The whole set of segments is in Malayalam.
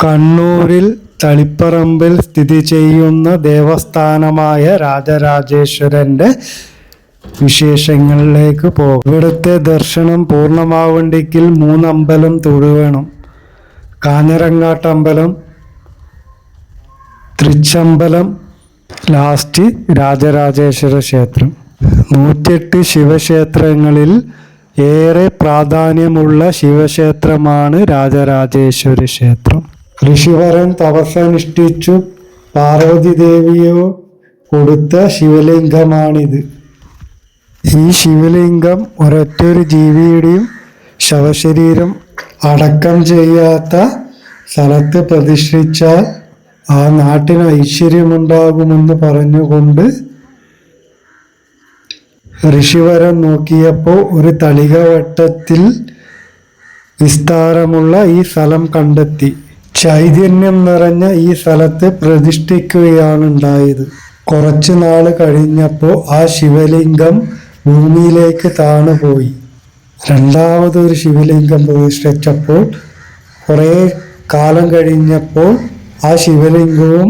കണ്ണൂരിൽ തളിപ്പറമ്പിൽ സ്ഥിതി ചെയ്യുന്ന ദേവസ്ഥാനമായ രാജരാജേശ്വരൻ്റെ വിശേഷങ്ങളിലേക്ക് പോകും. ഇവിടുത്തെ ദർശനം പൂർണ്ണമാവണ്ടെങ്കിൽ 3 അമ്പലം തൊഴുവേണം. കാഞ്ഞിരങ്ങാട്ടമ്പലം, തൃച്ചമ്പലം, ലാസ്റ്റ് രാജരാജേശ്വര ക്ഷേത്രം. 108 ശിവക്ഷേത്രങ്ങളിൽ ഏറെ പ്രാധാന്യമുള്ള ശിവക്ഷേത്രമാണ് രാജരാജേശ്വര ക്ഷേത്രം. ഋഷിവരൻ തപസ്സനുഷ്ഠിച്ചു പാർവതി ദേവിയോ കൊടുത്ത ശിവലിംഗമാണിത്. ഈ ശിവലിംഗം ഒരൊറ്റൊരു ജീവിയുടെയും ശവശരീരം അടക്കം ചെയ്യാത്ത സ്ഥലത്ത് പ്രതിഷ്ഠിച്ചാൽ ആ നാട്ടിന് ഐശ്വര്യമുണ്ടാകുമെന്ന് പറഞ്ഞുകൊണ്ട് ഋഷിവരൻ നോക്കിയപ്പോൾ ഒരു തളിക വട്ടത്തിൽ വിസ്താരമുള്ള ഈ സ്ഥലം കണ്ടെത്തി. ചൈതന്യം നിറഞ്ഞ ഈ സ്ഥലത്ത് പ്രതിഷ്ഠിക്കുകയാണ് ഉണ്ടായത്. കുറച്ചു നാൾ കഴിഞ്ഞപ്പോൾ ആ ശിവലിംഗം ഭൂമിയിലേക്ക് താണുപോയി. രണ്ടാമതൊരു ശിവലിംഗം പ്രതിഷ്ഠിച്ചപ്പോൾ കുറേ കാലം കഴിഞ്ഞപ്പോൾ ആ ശിവലിംഗവും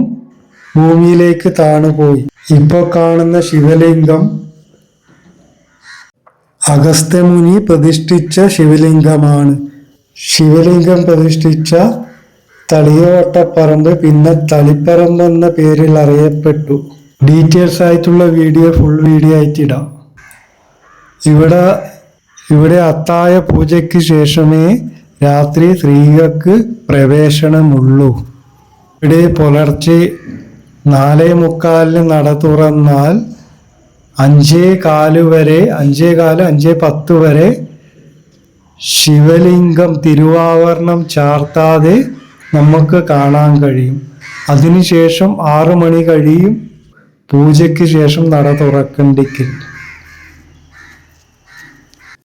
ഭൂമിയിലേക്ക് താണുപോയി. ഇപ്പോൾ കാണുന്ന ശിവലിംഗം അഗസ്ത്യമുനി പ്രതിഷ്ഠിച്ച ശിവലിംഗമാണ്. ശിവലിംഗം പ്രതിഷ്ഠിച്ച തളിയവട്ടപ്പറമ്പ് പിന്നെ തളിപ്പറമ്പ് എന്ന പേരിൽ അറിയപ്പെട്ടു. ഡീറ്റെയിൽസ് ആയിട്ടുള്ള വീഡിയോ ഫുൾ വീഡിയോ ആയിട്ടിടാം. ഇവിടെ അത്താഴ പൂജയ്ക്ക് ശേഷമേ രാത്രി സ്ത്രീകൾക്ക് പ്രവേശനമുള്ളൂ. ഇവിടെ പുലർച്ചെ 4:45 നട തുറന്നാൽ 5:15 വരെ 5:10 വരെ ശിവലിംഗം തിരുവാഭരണം ചാർത്താതെ നമുക്ക് കാണാൻ കഴിയും. അതിനുശേഷം 6 മണി കഴിയും പൂജയ്ക്ക് ശേഷം നട തുറക്കണ്ടെങ്കിൽ.